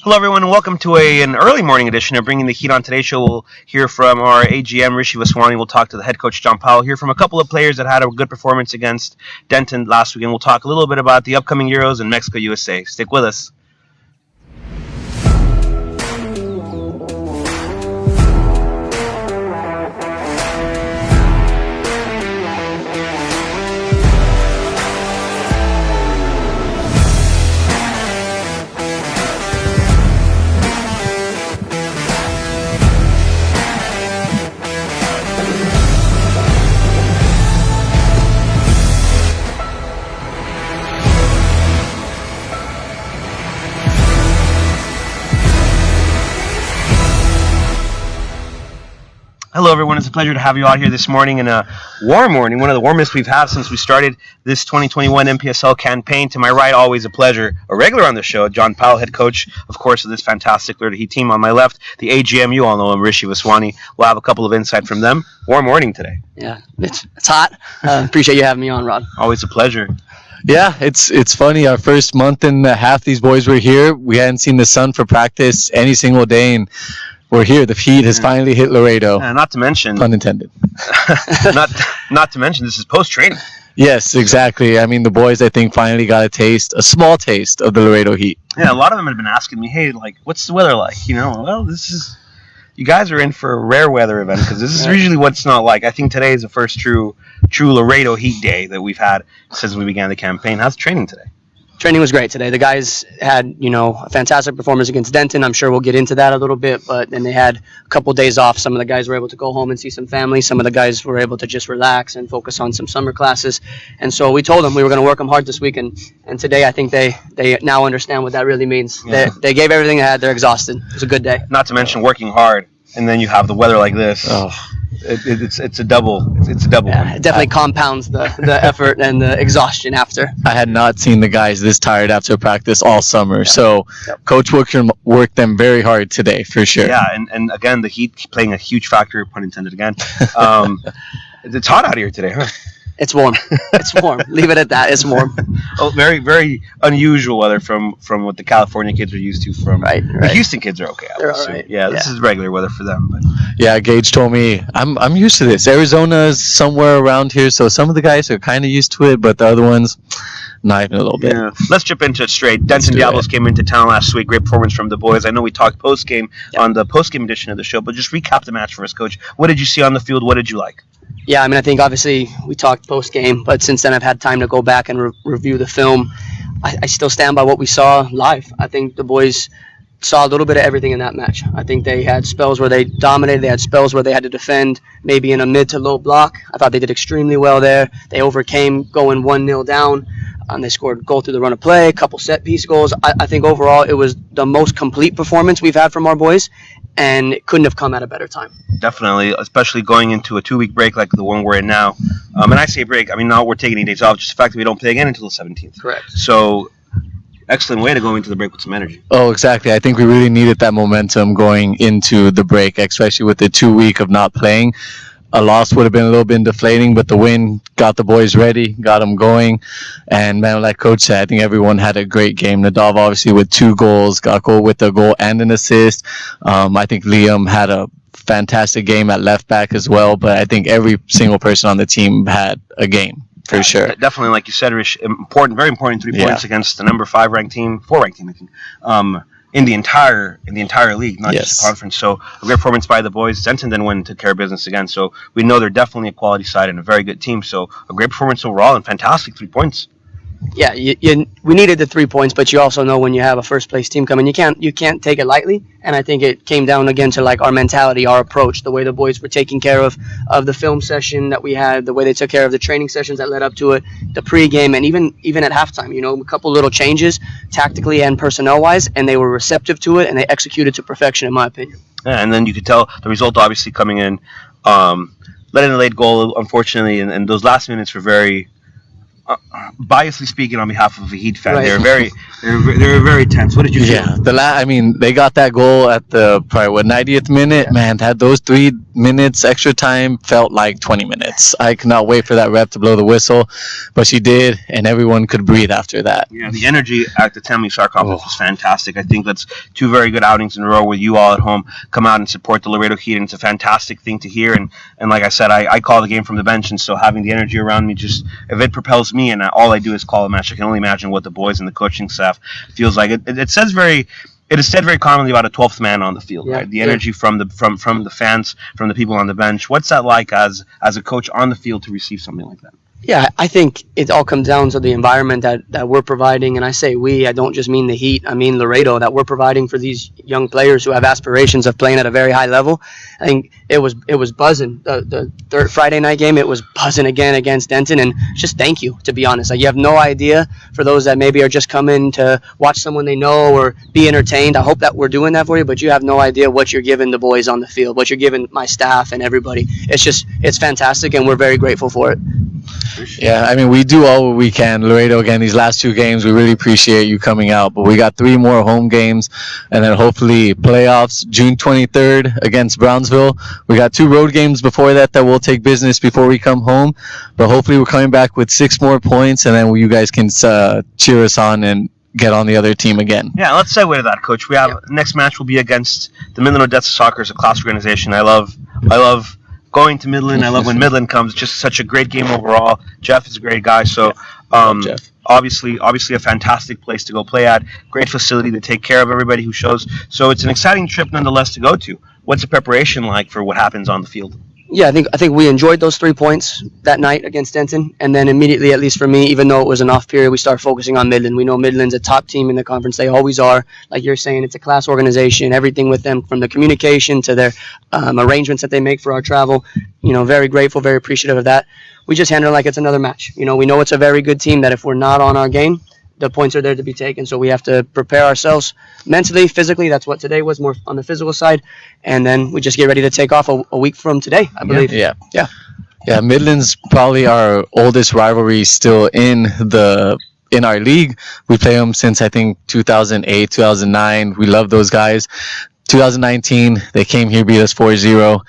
Hello, everyone, and welcome to an early morning edition of Bringing the Heat. On today's show, we'll hear from our AGM, Rishi Vaswani. We'll talk to the head coach, John Powell. Hear from a couple of players that had a good performance against Denton last weekend. We'll talk a little bit about the upcoming Euros in Mexico, USA. Stick with us. Hello, everyone. It's a pleasure to have you out here this morning in a warm morning, one of the warmest we've had since we started this 2021 NPSL campaign. To my right, always a pleasure, a regular on the show, John Powell, head coach, of course, of this fantastic Florida Heat team. On my left, the AGM, you all know him, Rishi Vaswani. We'll have a couple of insight from them. Warm morning today. Yeah, it's hot. Appreciate you having me on, Rod. Always a pleasure. Yeah, it's funny. Our first month and a half, these boys were here. We hadn't seen the sun for practice any single day, and we're here. The Heat has finally hit Laredo. Not to mention, pun intended. not to mention, this is post-training. Yes, exactly. I mean, the boys, I think, finally got a small taste of the Laredo Heat. Yeah, a lot of them had been asking me, hey, like, what's the weather like? Well, you guys are in for a rare weather event because this is usually what it's not like. I think today is the first true Laredo Heat day that we've had since we began the campaign. How's training today? Training was great today. The guys had, a fantastic performance against Denton. I'm sure we'll get into that a little bit, but then they had a couple of days off. Some of the guys were able to go home and see some family. Some of the guys were able to just relax and focus on some summer classes. And so we told them we were going to work them hard this week, and today I think they now understand what that really means. Yeah. They gave everything they had. They're exhausted. It was a good day. Not to mention working hard, and then you have the weather like this. Oh. It's a double. It's a double. Yeah, it definitely compounds the effort and the exhaustion after. I had not seen the guys this tired after practice all summer, so Coach worked them very hard today for sure. Yeah, and again, the Heat playing a huge factor, pun intended again. It's hot out here today, huh? It's warm. It's warm. Leave it at that. It's warm. Oh, very, very unusual weather from what the California kids are used to. The Houston kids are okay. They're all right. Yeah, this is regular weather for them. But. Yeah, Gage told me I'm used to this. Arizona is somewhere around here, so some of the guys are kind of used to it, but the other ones, not even a little bit. Yeah. Let's jump into it straight. Denton Diablos came into town last week. Great performance from the boys. I know we talked post-game on the post-game edition of the show, but just recap the match for us, Coach. What did you see on the field? What did you like? Yeah, I think obviously we talked post-game, but since then I've had time to go back and review the film. I still stand by what we saw live. I think the boys saw a little bit of everything in that match. I think they had spells where they dominated. They had spells where they had to defend, maybe in a mid to low block. I thought they did extremely well there. They overcame going 1-0 down. They scored a goal through the run of play, a couple set-piece goals. I think overall it was the most complete performance we've had from our boys, and it couldn't have come at a better time. Definitely, especially going into a 2-week break like the one we're in now. And I say break, not we're taking any days off, just the fact that we don't play again until the 17th. Correct. So, excellent way to go into the break with some energy. Oh, exactly. I think we really needed that momentum going into the break, especially with the 2 week of not playing. A loss would have been a little bit deflating, but the win got the boys ready, got them going. And, man, like Coach said, I think everyone had a great game. Nadav, obviously, with 2 goals, got with a goal and an assist. I think Liam had a fantastic game at left back as well, but I think every single person on the team had a game. For sure. Definitely, like you said, Rish, very important 3 points against the number 4 ranked team, I think. In the entire league, not just the conference. So a great performance by the boys. Denton then went and took care of business again. So we know they're definitely a quality side and a very good team. So a great performance overall and fantastic 3 points. Yeah, we needed the 3 points, but you also know when you have a first place team coming, you can't take it lightly. And I think it came down again to like our mentality, our approach, the way the boys were taking care of the film session that we had, the way they took care of the training sessions that led up to it, the pregame, and even at halftime. A couple little changes tactically and personnel wise, and they were receptive to it and they executed to perfection, in my opinion. Yeah, and then you could tell the result obviously coming in, letting a late goal, unfortunately, and those last minutes were very biasly speaking, on behalf of a Heat fan, Right. they're very tense. What did you feel? Yeah, I mean, they got that goal at the probably 90th minute. Man, had those 3 minutes extra time felt like 20 minutes. I could not wait for that ref to blow the whistle, but she did, and everyone could breathe after that. Yeah, the energy at the Temley Star Conference was fantastic. I think that's 2 very good outings in a row where you all at home come out and support the Laredo Heat, and it's a fantastic thing to hear. And like I said, I call the game from the bench, and so having the energy around me, just if it propels me, and all I do is call a match, I can only imagine what the boys and the coaching staff feels like. It says very. It is said very commonly about a 12th man on the field, Yeah, right? The energy from the fans, from the people on the bench. What's that like as a coach on the field to receive something like that? Yeah, I think it all comes down to the environment that we're providing. And I say we, I don't just mean the Heat, I mean Laredo, that we're providing for these young players who have aspirations of playing at a very high level. I think it was buzzing. The third Friday night game, it was buzzing again against Denton. And just thank you, to be honest. Like, you have no idea, for those that maybe are just coming to watch someone they know or be entertained. I hope that we're doing that for you, but you have no idea what you're giving the boys on the field, what you're giving my staff and everybody. It's fantastic, and we're very grateful for it. Yeah, I mean, we do all what we can. Laredo, again, these last 2 games, we really appreciate you coming out. But we got 3 more home games, and then hopefully playoffs June 23rd against Brownsville. We got 2 road games before that we'll take business before we come home. But hopefully we're coming back with 6 more points, and then you guys can cheer us on and get on the other team again. Yeah, let's segue to that, Coach. We have next match will be against the Midland Odessa Soccer, a class organization. I love going to Midland. I love when Midland comes. It's just such a great game overall. Jeff is a great guy. So, Jeff. obviously a fantastic place to go play at. Great facility to take care of everybody who shows. So it's an exciting trip nonetheless to go to. What's the preparation like for what happens on the field? Yeah, I think we enjoyed those 3 points that night against Denton, and then immediately, at least for me, even though it was an off period, we start focusing on Midland. We know Midland's a top team in the conference; they always are. Like you're saying, it's a class organization. Everything with them, from the communication to their arrangements that they make for our travel, very grateful, very appreciative of that. We just handle it like it's another match. We know it's a very good team. That if we're not on our game, the points are there to be taken. So we have to prepare ourselves mentally, physically. That's what today was, more on the physical side. And then we just get ready to take off a week from today, I believe. Yeah. Midland's probably our oldest rivalry still in our league. We play them since, I think, 2008, 2009. We love those guys. 2019, they came here, beat us 4-0.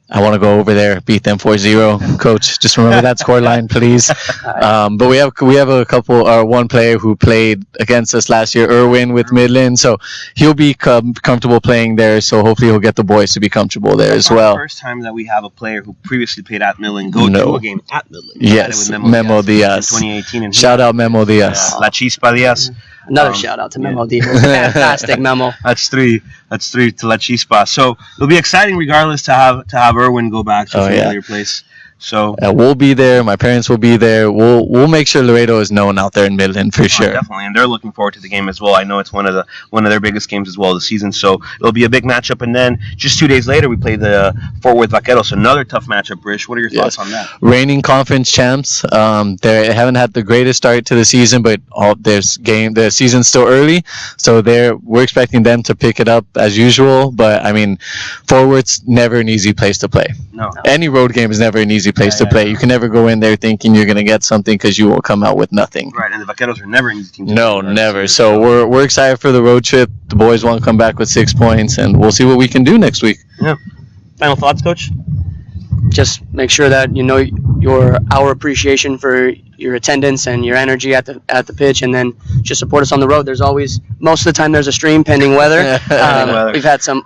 I want to go over there, beat them 4-0. Coach, just remember that score line, please. But we have a couple, one player who played against us last year, Irwin, with Midland. So he'll be comfortable playing there. So hopefully he'll get the boys to be comfortable there as well. The first time that we have a player who previously played at Midland go to a game at Midland. Yes, Memo Diaz. In 2018. And shout out Memo Diaz. La Chispa Diaz. Another shout out to Memo Diaz. Fantastic Memo. That's three to La Chispa. So it'll be exciting regardless to have Irwin go back to a familiar place. So we'll be there. My parents will be there. We'll make sure Laredo is known out there in Midland for sure. Definitely, and they're looking forward to the game as well. I know it's one of their biggest games as well this season. So it'll be a big matchup. And then just 2 days later, we play the Fort Worth Vaqueros. Another tough matchup. Brish, what are your thoughts on that? Reigning conference champs. They haven't had the greatest start to the season, but the season's still early, so we're expecting them to pick it up as usual. But I mean, Fort Worth's never an easy place to play. No. Any road game is never an easy place to play. You can never go in there thinking you're going to get something, because you will come out with nothing. Right, and the Vaqueros are never an easy team. No, never. So we're excited for the road trip. The boys want to come back with 6 points, and we'll see what we can do next week. Yeah. Final thoughts, Coach? Just make sure that our appreciation for your attendance and your energy at the pitch, and then just support us on the road. There's always, most of the time, there's a stream pending weather. We've had some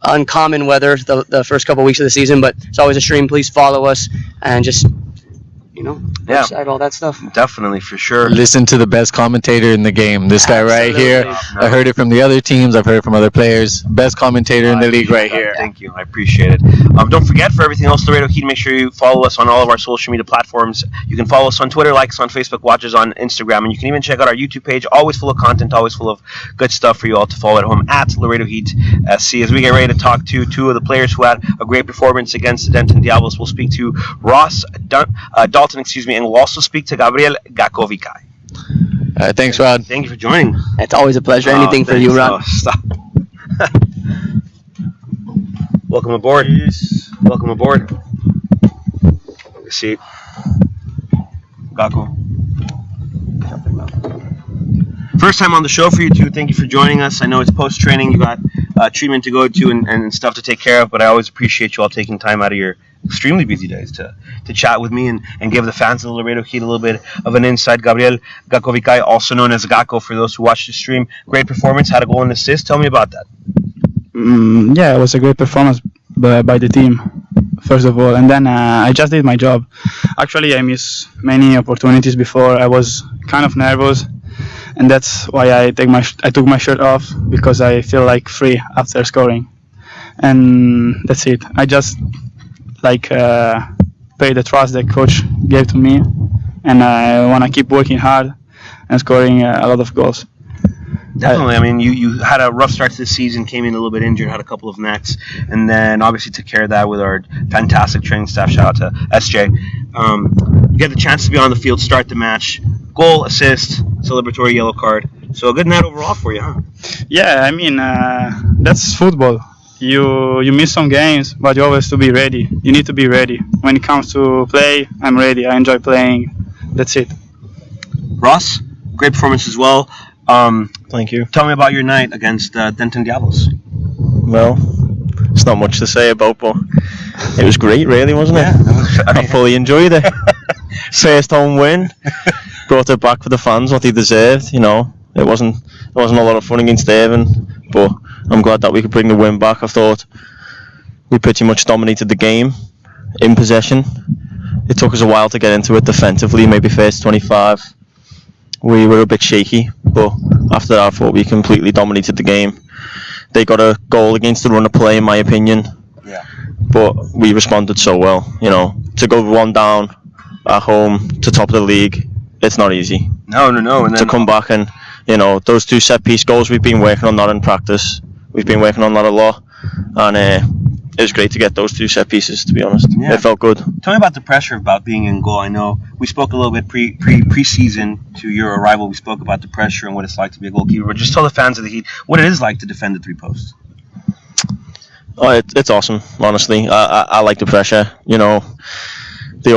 uncommon weather the first couple weeks of the season, but it's always a stream. Please follow us and just website, all that stuff. Definitely, for sure. Listen to the best commentator in the game. This guy right here. I heard it from the other teams. I've heard it from other players. Best commentator in the league right here. Thank you. I appreciate it. Don't forget, for everything else Laredo Heat, make sure you follow us on all of our social media platforms. You can follow us on Twitter, like us on Facebook, watch us on Instagram, and you can even check out our YouTube page. Always full of content, always full of good stuff for you all to follow at home at Laredo Heat SC. As we get ready to talk to 2 of the players who had a great performance against the Denton Diablos, we'll speak to Ross Dalton, and we'll also speak to Gabriel Gakovikai. Thanks, Rod. Thank you for joining. It's always a pleasure. Anything for you, Rod. Stop. Welcome aboard. Peace. Welcome aboard. Have a seat. Gako. First time on the show for you two. Thank you for joining us. I know it's post-training. You got treatment to go to and stuff to take care of, but I always appreciate you all taking time out of your extremely busy days to chat with me and give the fans of the Laredo Heat a little bit of an insight. Gabriel Gakovicai, also known as Gakko for those who watch the stream. Great performance, had a goal and assist. Tell me about that. Yeah, it was a great performance by the team, first of all, and then I just did my job. Actually, I missed many opportunities before. I was kind of nervous, and that's why I took my shirt off, because I feel like free after scoring, and that's it. I just pay the trust that coach gave to me, and I want to keep working hard and scoring a lot of goals. Definitely. I mean, you had a rough start to the season, came in a little bit injured, had a couple of necks, and then obviously took care of that with our fantastic training staff. Shout out to SJ. You get the chance to be on the field, start the match, goal, assist, celebratory yellow card. So a good night overall for you, huh? Yeah, I mean, that's football. You miss some games, but you always to be ready. You need to be ready. When it comes to play, I'm ready. I enjoy playing. That's it. Ross, great performance as well. Thank you. Tell me about your night against Denton Diablos. Well, it's not much to say about, but it was great, really, wasn't it? I fully enjoyed it. First home win, brought it back for the fans, what they deserved. You know, it wasn't a lot of fun against Devon, but I'm glad that we could bring the win back. I thought we pretty much dominated the game in possession. It took us a while to get into it defensively, maybe first 25. We were a bit shaky, but after that I thought we completely dominated the game. They got a goal against the run of play, in my opinion. Yeah. But we responded so well. You know, to go one down at home to top of the league, it's not easy. No. And then to come back and, you know, those two set piece goals, we've been working on that in practice. We've been working on that a lot, and it was great to get those two set pieces, to be honest. Yeah. It felt good. Tell me about the pressure about being in goal. I know we spoke a little bit pre-season to your arrival. We spoke about the pressure and what it's like to be a goalkeeper. But just tell the fans of the Heat what it is like to defend the three posts. Oh, it's awesome, honestly. I like the pressure. You know, there's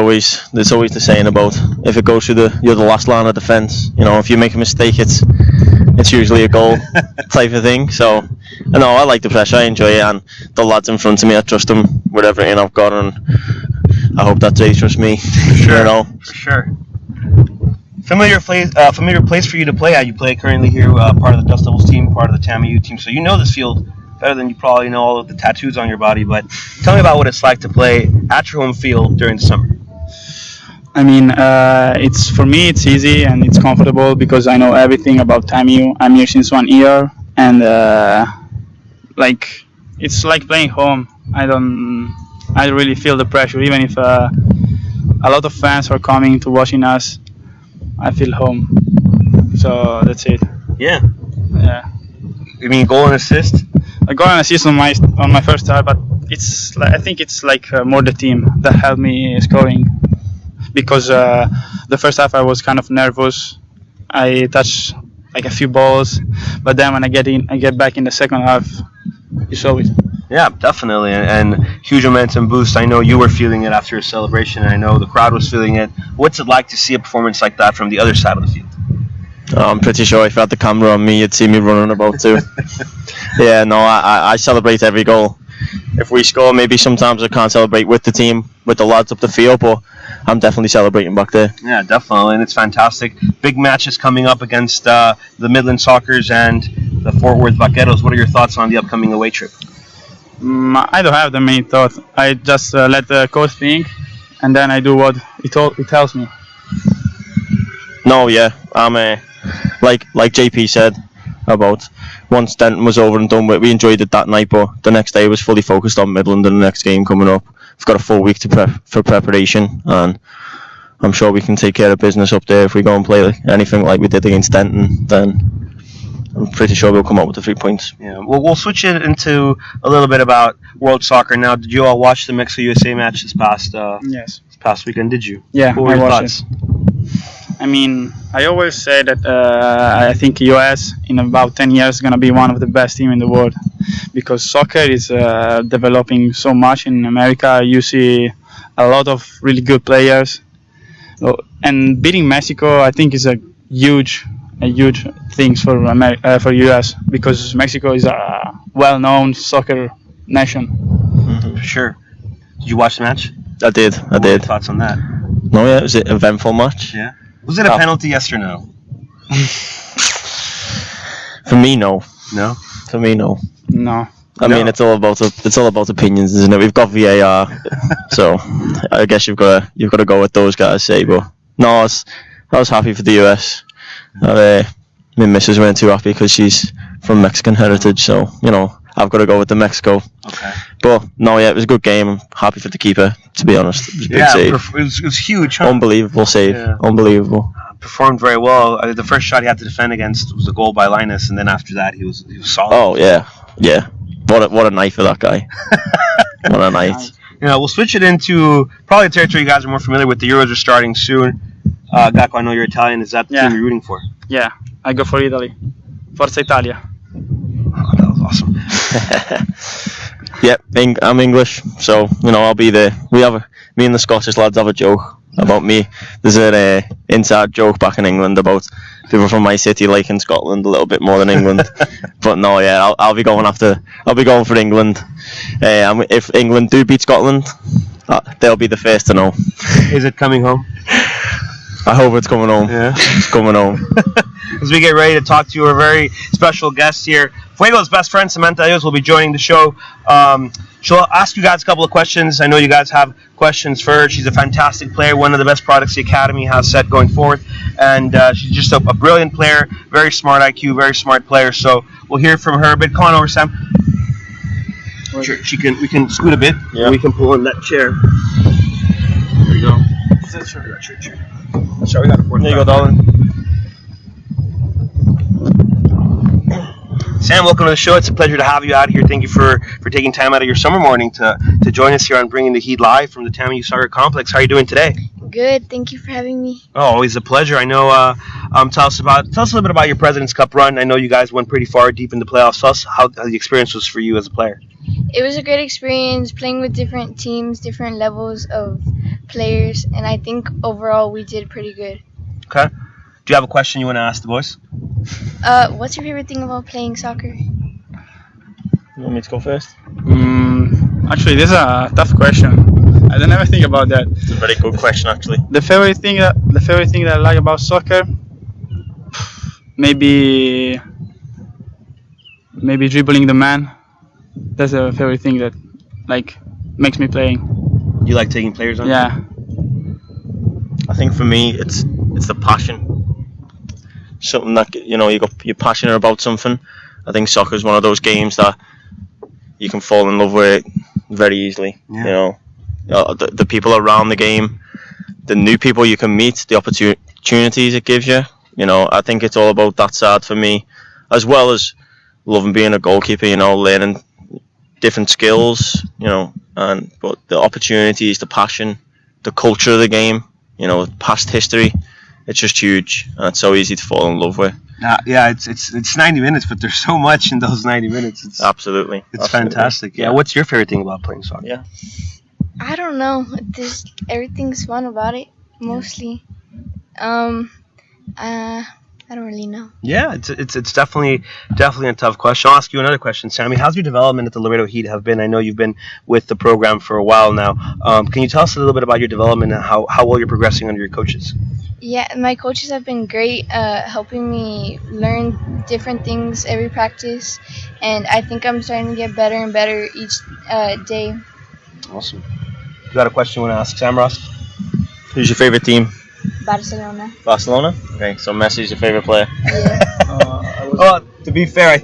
always the saying about if it goes through you're the last line of defence. You know, if you make a mistake, it's usually a goal type of thing. So, no, I like the pressure. I enjoy it, and the lads in front of me, I trust them with everything I've got, and I hope that they trust me. Sure. You know. Sure. Familiar place for you to play at. You play currently here, part of the Dust Devils team, part of the TAMU team. So you know this field better than you probably know all of the tattoos on your body. But tell me about what it's like to play at your home field during the summer. I mean, it's for me. It's easy and it's comfortable because I know everything about TAMU. I'm here since 1 year, and it's like playing home. I really feel the pressure, even if a lot of fans are coming to watching us. I feel home. So that's it. Yeah. Yeah. You mean goal and assist? I got an assist on my first start, but I think it's more the team that helped me scoring. Because the first half I was kind of nervous. I touched a few balls, but then when I get back in the second half, you saw it. Yeah, definitely, and huge momentum boost. I know you were feeling it after a celebration, and I know the crowd was feeling it. What's it like to see a performance like that from the other side of the field? I'm pretty sure if you had the camera on me, you'd see me running about too. Yeah, no, I celebrate every goal. If we score, maybe sometimes I can't celebrate with the team, with the lads up the field, but I'm definitely celebrating back there. Yeah, definitely, and it's fantastic. Big matches coming up against the Midland Sockers and the Fort Worth Vaqueros. What are your thoughts on the upcoming away trip? I don't have that many thoughts. I just let the coach think, and then I do what he tells me. No, yeah, I'm like JP said about once Denton was over and done with, we enjoyed it that night, but the next day was fully focused on Midland and the next game coming up. We've got a full week for preparation, and I'm sure we can take care of business up there. If we go and play anything like we did against Denton, then I'm pretty sure we'll come up with the 3 points. Yeah, well, we'll switch it into a little bit about World Soccer now. Did you all watch the Mexico USA match this past weekend? Did you? Yeah, what were I your watched thoughts? I mean, I always say that I think US in about 10 years is going to be one of the best teams in the world, because soccer is developing so much in America. You see a lot of really good players, and beating Mexico I think is a huge huge things for for US because Mexico is a well-known soccer nation. For sure. Did you watch the match? I did. What were your thoughts on that? No, yeah, it was an eventful match. Yeah. Was it a Oh. penalty, yes or no? For me, no. No. For me, no. No. I No. mean, it's all about opinions, isn't it? We've got VAR, so I guess you've got to go with those guys say. But no, I was happy for the US. My missus weren't too happy because she's from Mexican heritage, so I've got to go with the Mexico. Okay. But no, yeah, it was a good game. I'm happy for the keeper, to be honest. It was a big Yeah, save. it was huge. Huh? Unbelievable save. Yeah. Unbelievable. Performed very well. The first shot he had to defend against was a goal by Linus, and then after that he was solid. Oh yeah, yeah. What a night for that guy. What a night. We'll switch it into probably a territory you guys are more familiar with. The Euros are starting soon. Gakko, I know you're Italian. Is that the Yeah. team you're rooting for? Yeah, I go for Italy. Forza Italia. Oh, that was awesome. Yep, I'm English, so I'll be there. Me and the Scottish lads have a joke about me. There's an inside joke back in England about people from my city liking Scotland a little bit more than England. But no, yeah, I'll be going for England. If England do beat Scotland, they'll be the first to know. Is it coming home? I hope it's coming home. Yeah. It's coming home. As we get ready to talk to our very special guest here, Fuego's best friend Samantha Ayos will be joining the show. She'll ask you guys a couple of questions. I know you guys have questions for her. She's a fantastic player, one of the best products the Academy has set going forward. And she's just a brilliant player, very smart IQ, very smart player. So we'll hear from her. But come on over, Sam. Sure, we can scoot a bit. Yeah. We can pull in that chair. There you go. Sure, we got a fourth. There you go, darling. Sam, welcome to the show. It's a pleasure to have you out here. Thank you for taking time out of your summer morning to join us here on Bringing the Heat live from the TAMU Soccer Complex. How are you doing today? Good. Thank you for having me. Oh, always a pleasure. I know. Tell us a little bit about your President's Cup run. I know you guys went pretty far deep in the playoffs. Tell us how the experience was for you as a player. It was a great experience playing with different teams, different levels of players, and I think overall we did pretty good. Okay. Do you have a question you want to ask the boys? What's your favorite thing about playing soccer? You want me to go first? Actually, this is a tough question. I don't ever think about that. It's a very good question, actually. The favorite thing that I like about soccer, maybe dribbling the man. That's a favorite thing that makes me playing. You like taking players on? Yeah. I think for me, it's the passion. Something that you're passionate about something. I think soccer is one of those games that you can fall in love with very easily. Yeah. The people around the game, the new people you can meet, the opportunities it gives you. I think it's all about that side for me, as well as loving being a goalkeeper. Learning different skills. But the opportunities, the passion, the culture of the game. Past history. It's just huge, and it's so easy to fall in love with. Yeah, it's 90 minutes, but there's so much in those 90 minutes. It's Absolutely. fantastic. Yeah. What's your favorite thing about playing soccer? Yeah. I don't know. Everything's fun about it, mostly. I don't really know. Yeah, it's definitely a tough question. I'll ask you another question, Sammy. How's your development at the Laredo Heat have been? I know you've been with the program for a while now. Can you tell us a little bit about your development and how well you're progressing under your coaches? Yeah, my coaches have been great, helping me learn different things every practice, and I think I'm starting to get better and better each day. Awesome. You got a question you want to ask Sam Ross? Who's your favorite team? Barcelona. Barcelona. Okay, so Messi's your favorite player. Yeah. Well, to be fair, I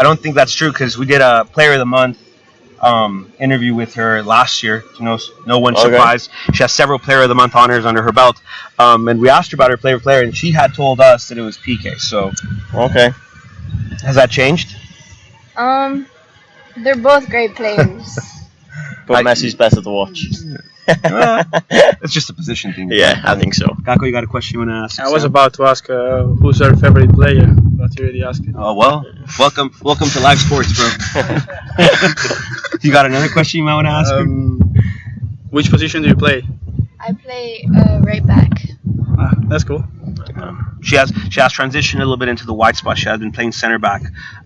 don't think that's true because we did a Player of the Month interview with her last year. No one's Okay. surprised. She has several Player of the Month honors under her belt. And we asked her about her favorite player, and she had told us that it was PK. So Okay. has that changed? They're both great players. But Messi's better to watch. It's just a position thing. Yeah, I think so. Gakko, you got a question you want to ask? I was Sam? about to ask who's our favorite player, but you already asked it. Oh, well, welcome to live sports, bro. You got another question you might want to ask? Which position do you play? I play right back. That's cool. She has transitioned a little bit into the wide spot. She has been playing center back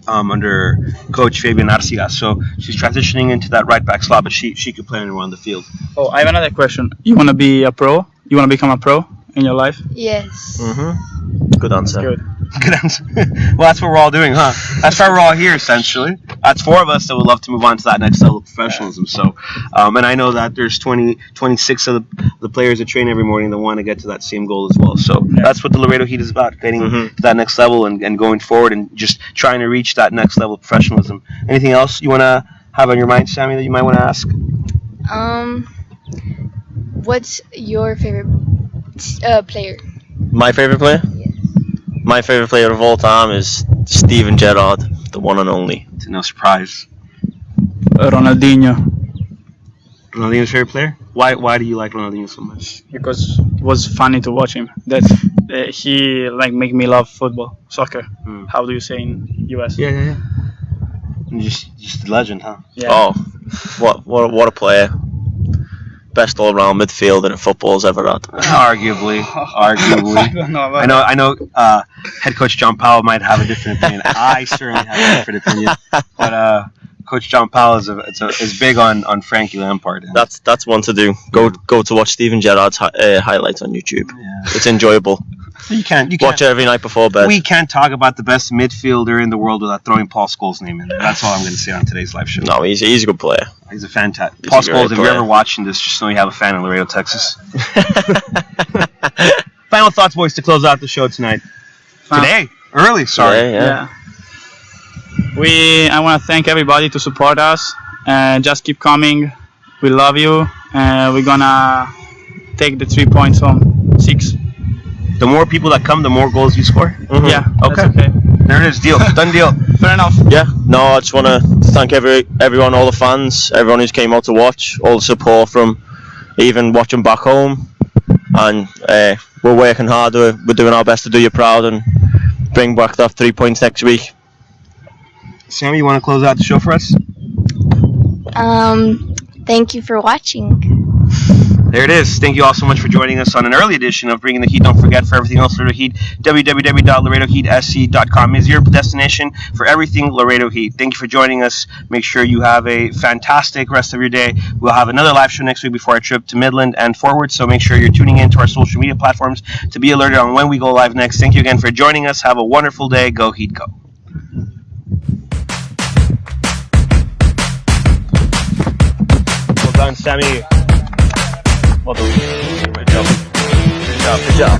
under Coach Fabian Arcigas. So she's transitioning into that right back slot, but she could play anywhere on the field. Oh, I have another question. You want to be a pro? You want to become a pro in your life? Yes. Good answer. Good. Good answer. Well, that's what we're all doing, huh? That's why we're all here, essentially. That's 4 of us that would love to move on to that next level of professionalism. So, and I know that there's 26 of the players that train every morning that want to get to that same goal as well. So that's what the Laredo Heat is about, getting to that next level and going forward and just trying to reach that next level of professionalism. Anything else you want to have on your mind, Sammy, that you might want to ask? What's your favorite player? My favorite player? Yes. My favorite player of all time is Steven Gerrard, the one and only. It's no surprise. Ronaldinho, Ronaldinho's favorite player? Why do you like Ronaldinho so much? because it was funny to watch him. That he make me love football, soccer. How do you say in US? Yeah. Just a legend, huh? Yeah. Oh, what a player. Best all-round midfielder that football's ever had. Arguably. I don't know about I know. Head coach John Powell might have a different opinion. I certainly have a different opinion. But Coach John Powell is big on Frankie Lampard. And That's one to do. Go to watch Steven Gerrard's highlights on YouTube. Yeah. It's enjoyable. You can't Watch it every night before bed. We can't talk about the best midfielder in the world without throwing Paul Scholes' name in there. That's all I'm going to say on today's live show. No, he's a good player. He's a fantastic. He's Paul a great Scholes, if you're player. ever watching this, just know you have a fan in Laredo, Texas. Final thoughts, boys, to close out the show tonight. Today, early. Sorry. Yeah. I want to thank everybody to support us. Just keep coming. We love you. We're gonna take the 3 points home. 6. The more people that come, the more goals you score. Yeah. Okay. That's okay. There it is. Deal. Done deal. Fair enough. Yeah, no, I just want to thank everyone, all the fans, everyone who's came out to watch, all the support from even watching back home, and we're working hard. We're doing our best to do you proud and bring back that 3 points next week. Sammy, you want to close out the show for us? Thank you for watching. There it is. Thank you all so much for joining us on an early edition of Bringing the Heat. Don't forget, for everything else Laredo Heat, www.laredoheatsc.com is your destination for everything Laredo Heat. Thank you for joining us. Make sure you have a fantastic rest of your day. We'll have another live show next week before our trip to Midland and forward, so make sure you're tuning in to our social media platforms to be alerted on when we go live next. Thank you again for joining us. Have a wonderful day. Go Heat, go. Well done, Sammy. Well done. Great job. Good job.